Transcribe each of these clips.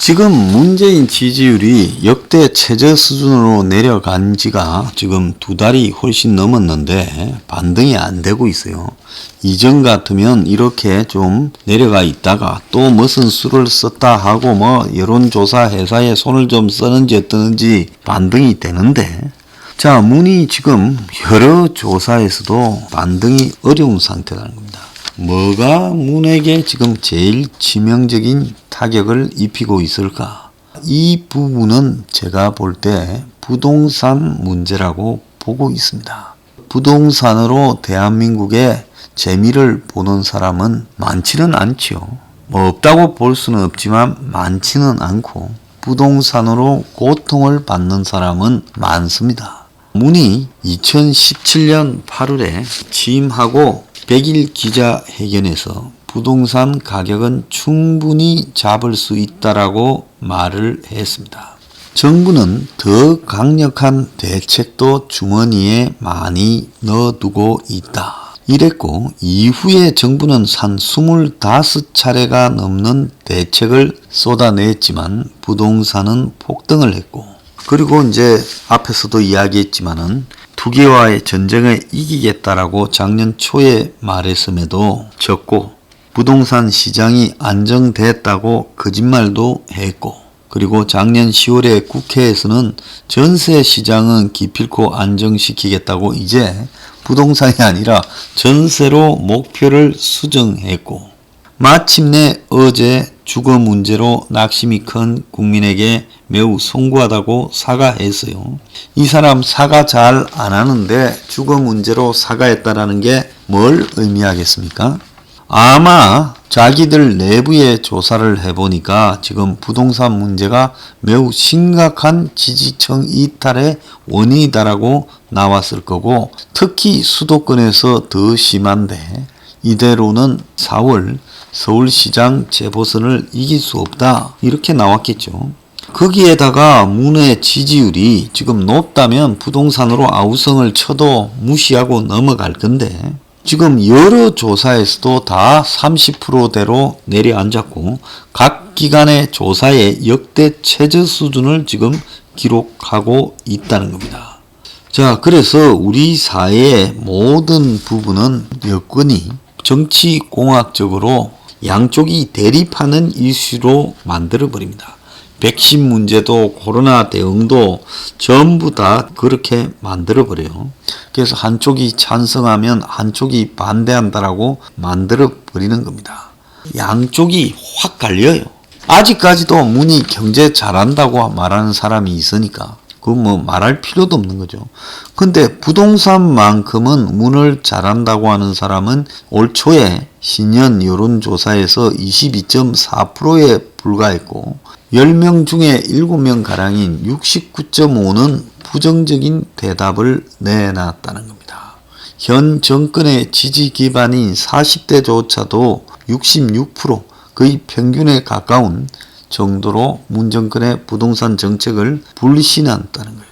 지금 문재인 지지율이 역대 최저 수준으로 내려간 지가 지금 2달이 훨씬 넘었는데 반등이 안 되고 있어요. 이전 같으면 이렇게 좀 내려가 있다가 또 무슨 수를 썼다 하고 뭐 여론조사 회사에 손을 좀 쓰는지 어떠는지 반등이 되는데, 자, 문이 지금 여러 조사에서도 반등이 어려운 상태라는 겁니다. 뭐가 문에게 지금 제일 치명적인 타격을 입히고 있을까? 이 부분은 제가 볼 때 부동산 문제라고 보고 있습니다. 부동산으로 대한민국의 재미를 보는 사람은 많지는 않지요. 뭐 없다고 볼 수는 없지만 많지는 않고 부동산으로 고통을 받는 사람은 많습니다. 문이 2017년 8월에 취임하고 100일 기자회견에서 부동산 가격은 충분히 잡을 수 있다라고 말을 했습니다. 정부는 더 강력한 대책도 주머니에 많이 넣어두고 있다. 이랬고, 이후에 정부는 한 25차례가 넘는 대책을 쏟아냈지만 부동산은 폭등을 했고, 그리고 이제 앞에서도 이야기했지만은 투기와의 전쟁을 이기겠다라고 작년 초에 말했음에도 졌고, 부동산 시장이 안정됐다고 거짓말도 했고, 그리고 작년 10월에 국회에서는 전세 시장은 기필코 안정시키겠다고 이제 부동산이 아니라 전세로 목표를 수정했고, 마침내 어제 주거 문제로 낙심이 큰 국민에게 매우 송구하다고 사과했어요. 이 사람 사과 잘 안 하는데 주거 문제로 사과했다라는 게 뭘 의미하겠습니까? 아마 자기들 내부의 조사를 해보니까 지금 부동산 문제가 매우 심각한 지지층 이탈의 원인이다라고 나왔을 거고, 특히 수도권에서 더 심한데 이대로는 4월 서울시장 재보선을 이길 수 없다, 이렇게 나왔겠죠. 거기에다가 문의 지지율이 지금 높다면 부동산으로 아우성을 쳐도 무시하고 넘어갈 건데, 지금 여러 조사에서도 다 30%대로 내려앉았고 각 기관의 조사의 역대 최저 수준을 지금 기록하고 있다는 겁니다. 자, 그래서 우리 사회의 모든 부분은 여건이 정치공학적으로 양쪽이 대립하는 이슈로 만들어버립니다. 백신 문제도 코로나 대응도 전부 다 그렇게 만들어버려요. 그래서 한쪽이 찬성하면 한쪽이 반대한다라고 만들어버리는 겁니다. 양쪽이 확 갈려요. 아직까지도 문이 경제 잘한다고 말하는 사람이 있으니까 그건 뭐 말할 필요도 없는 거죠. 근데 부동산만큼은 문을 잘한다고 하는 사람은 올 초에 신년 여론조사에서 22.4%에 불과했고, 10명 중에 7명 가량인 69.5는 부정적인 대답을 내놨다는 겁니다. 현 정권의 지지 기반인 40대조차도 66%, 거의 평균에 가까운 정도로 문 정권의 부동산 정책을 불신한다는 거예요.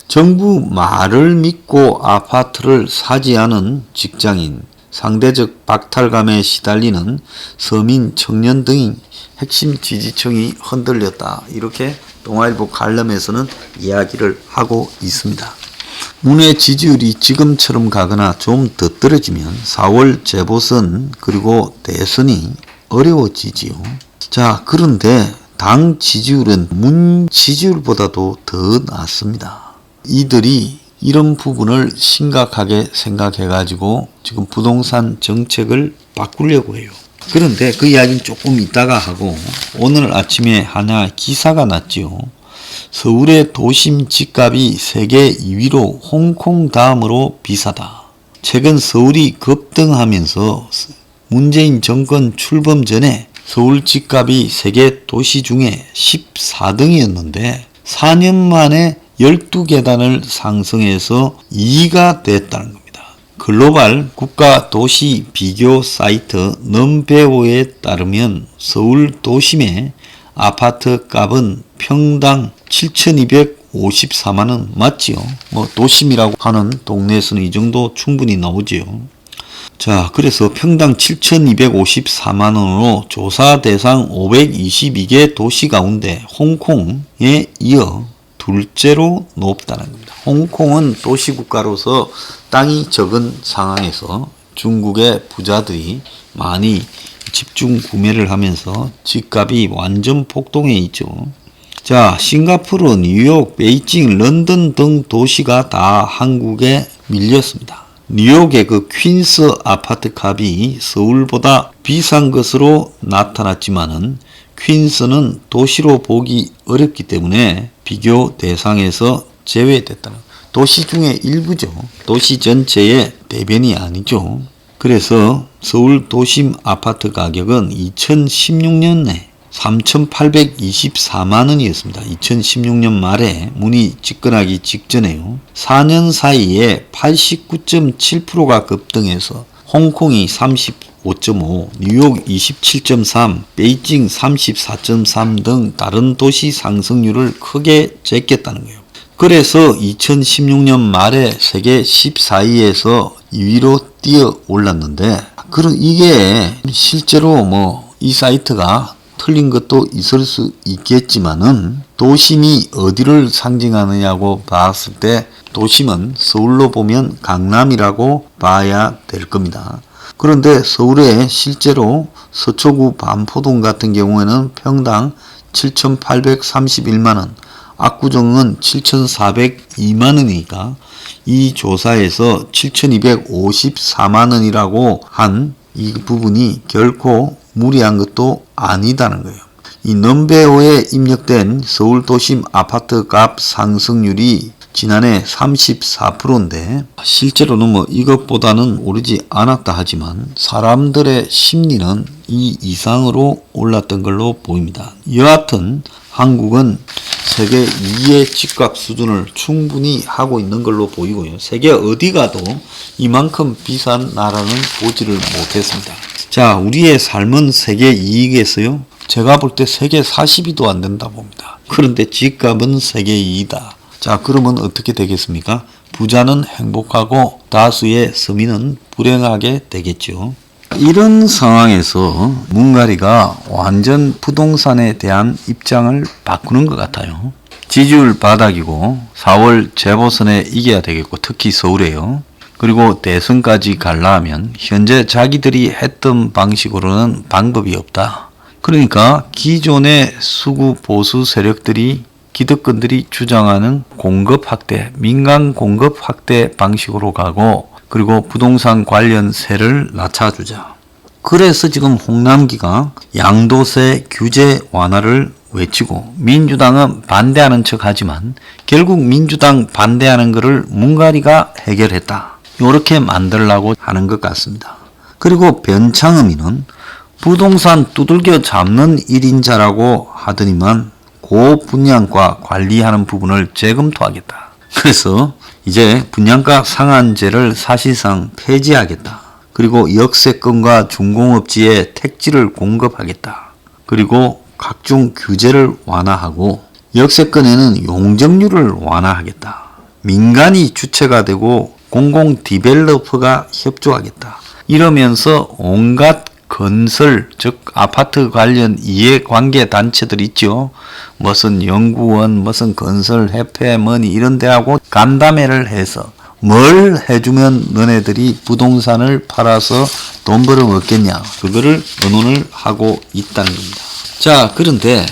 정부 말을 믿고 아파트를 사지 않은 직장인, 상대적 박탈감에 시달리는 서민, 청년 등이 핵심 지지층이 흔들렸다, 이렇게 동아일보 칼럼에서는 이야기를 하고 있습니다. 문의 지지율이 지금처럼 가거나 좀 더 떨어지면 4월 재보선 그리고 대선이 어려워지지요. 자, 그런데 당 지지율은 문 지지율보다도 더 낮습니다. 이들이 이런 부분을 심각하게 생각해가지고 지금 부동산 정책을 바꾸려고 해요. 그런데 그 이야기는 조금 이따가 하고, 오늘 아침에 하나 기사가 났지요. 서울의 도심 집값이 세계 2위로 홍콩 다음으로 비싸다. 최근 서울이 급등하면서 문재인 정권 출범 전에 서울 집값이 세계 도시 중에 14등이었는데 4년 만에 12계단을 상승해서 2위가 됐다는 겁니다. 글로벌 국가 도시 비교 사이트 넘베오에 따르면 서울 도심의 아파트 값은 평당 7,254만원 맞지요. 뭐 도심이라고 하는 동네에서는 이 정도 충분히 나오지요. 자, 그래서 평당 7,254만 원으로 조사 대상 522개 도시 가운데 홍콩에 이어 둘째로 높다는 겁니다. 홍콩은 도시국가로서 땅이 적은 상황에서 중국의 부자들이 많이 집중 구매를 하면서 집값이 완전 폭등해 있죠. 자, 싱가포르, 뉴욕, 베이징, 런던 등 도시가 다 한국에 밀렸습니다. 뉴욕의 그 퀸스 아파트 값이 서울보다 비싼 것으로 나타났지만은 퀸스는 도시로 보기 어렵기 때문에 비교 대상에서 제외됐다는 도시 중에 일부죠. 도시 전체의 대변이 아니죠. 그래서 서울 도심 아파트 가격은 2016년에 3,824만 원이었습니다. 2016년 말에 문이 집권하기 직전에요. 4년 사이에 89.7%가 급등해서 홍콩이 35.5, 뉴욕 27.3, 베이징 34.3 등 다른 도시 상승률을 크게 제꼈다는 거예요. 그래서 2016년 말에 세계 14위에서 2위로 뛰어 올랐는데, 그럼 이게 실제로 이 사이트가 틀린 것도 있을 수 있겠지만은 도심이 어디를 상징하느냐고 봤을 때 도심은 서울로 보면 강남이라고 봐야 될 겁니다. 그런데 서울에 실제로 서초구 반포동 같은 경우에는 평당 7,831만원, 압구정은 7,402만원이니까 이 조사에서 7,254만원이라고 한 이 부분이 결코 무리한 것도 아니다는 거예요. 이 넘베오에 입력된 서울 도심 아파트 값 상승률이 지난해 34%인데 실제로는 이것보다는 오르지 않았다 하지만 사람들의 심리는 이 이상으로 올랐던 걸로 보입니다. 여하튼 한국은 세계 2위의 집값 수준을 충분히 하고 있는 걸로 보이고요. 세계 어디 가도 이만큼 비싼 나라는 보지를 못했습니다. 자, 우리의 삶은 세계 2위겠어요? 제가 볼 때 세계 40위도 안 된다 봅니다. 그런데 집값은 세계 2위다. 자, 그러면 어떻게 되겠습니까? 부자는 행복하고 다수의 서민은 불행하게 되겠죠. 이런 상황에서 문가리가 완전 부동산에 대한 입장을 바꾸는 것 같아요. 지지율 바닥이고 4월 재보선에 이겨야 되겠고 특히 서울에요. 그리고 대선까지 가려면 현재 자기들이 했던 방식으로는 방법이 없다. 그러니까 기존의 수구 보수 세력들이 기득권들이 주장하는 공급 확대, 민간 공급 확대 방식으로 가고 그리고 부동산 관련세를 낮춰주자. 그래서 지금 홍남기가 양도세 규제 완화를 외치고 민주당은 반대하는 척 하지만 결국 민주당 반대하는 것을 문가리가 해결했다. 이렇게 만들려고 하는 것 같습니다. 그리고 변창흠이는 부동산 두들겨 잡는 1인자라고 하더니만 그 분양가 관리하는 부분을 재검토하겠다. 그래서 이제 분양가 상한제를 사실상 폐지하겠다. 그리고 역세권과 중공업지에 택지를 공급하겠다. 그리고 각종 규제를 완화하고 역세권에는 용적률을 완화하겠다. 민간이 주체가 되고 공공 디벨로퍼가 협조하겠다. 이러면서 온갖 건설, 즉 아파트 관련 이해관계 단체들 있죠. 무슨 연구원, 무슨 건설협회, 이런 데하고 간담회를 해서 뭘 해주면 너네들이 부동산을 팔아서 돈 벌어 먹겠냐. 그거를 의논을 하고 있다는 겁니다. 자, 그런데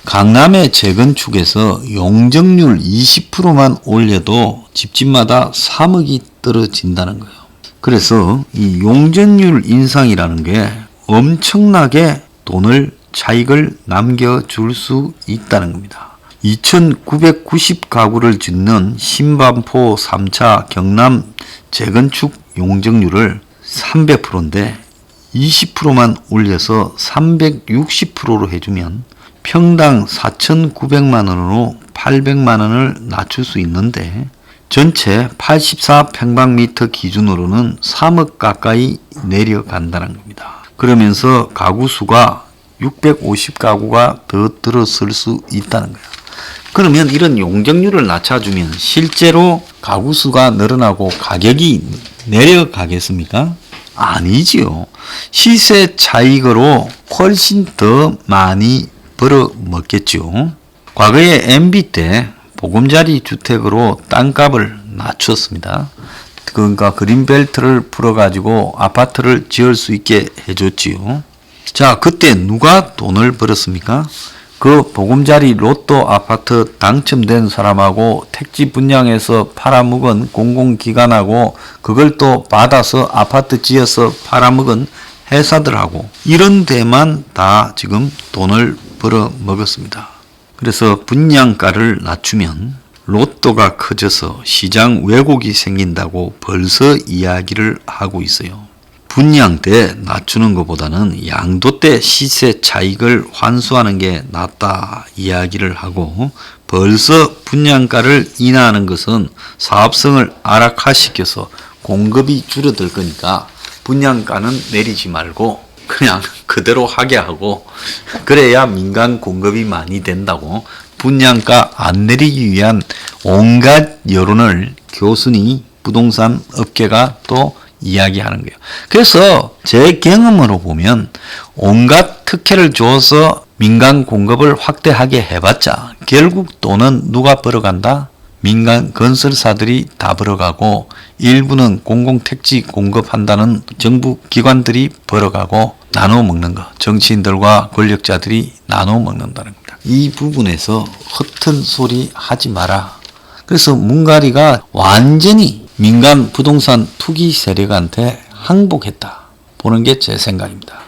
강남의 재건축에서 용적률 20%만 올려도 집집마다 3억이 떨어진다는 거예요. 그래서 이 용적률 인상이라는 게 엄청나게 돈을 차익을 남겨줄 수 있다는 겁니다. 2,990가구를 짓는 신반포 3차 경남 재건축 용적률을 300%인데 20%만 올려서 360%로 해주면 평당 4,900만 원으로 800만 원을 낮출 수 있는데 전체 84평방미터 기준으로는 3억 가까이 내려간다는 겁니다. 그러면서 가구 수가 650가구가 더 들어설 수 있다는 거예요. 그러면 이런 용적률을 낮춰주면 실제로 가구 수가 늘어나고 가격이 내려가겠습니까? 아니지요. 시세 차익으로 훨씬 더 많이 벌어먹겠죠. 과거에 MB 때 보금자리 주택으로 땅값을 낮췄습니다. 그러니까 그린벨트를 풀어가지고 아파트를 지을 수 있게 해줬지요. 자, 그때 누가 돈을 벌었습니까? 그 보금자리 로또 아파트 당첨된 사람하고 택지 분양해서 팔아먹은 공공기관하고 그걸 또 받아서 아파트 지어서 팔아먹은 회사들하고 이런 데만 다 지금 돈을 벌어먹었습니다. 그래서 분양가를 낮추면 로또가 커져서 시장 왜곡이 생긴다고 벌써 이야기를 하고 있어요. 분양 때 낮추는 것보다는 양도 때 시세 차익을 환수하는 게 낫다 이야기를 하고 벌써 분양가를 인하하는 것은 사업성을 악화시켜서 공급이 줄어들 거니까 분양가는 내리지 말고 그냥 그대로 하게 하고 그래야 민간 공급이 많이 된다고 분양가 안 내리기 위한 온갖 여론을 교수니 부동산 업계가 또 이야기하는 거예요. 그래서 제 경험으로 보면 온갖 특혜를 줘서 민간 공급을 확대하게 해봤자 결국 돈은 누가 벌어간다? 민간 건설사들이 다 벌어가고 일부는 공공택지 공급한다는 정부 기관들이 벌어가고 나눠 먹는 거. 정치인들과 권력자들이 나눠 먹는다는 겁니다. 이 부분에서 허튼 소리 하지 마라. 그래서 문가리가 완전히 민간 부동산 투기 세력한테 항복했다. 보는 게 제 생각입니다.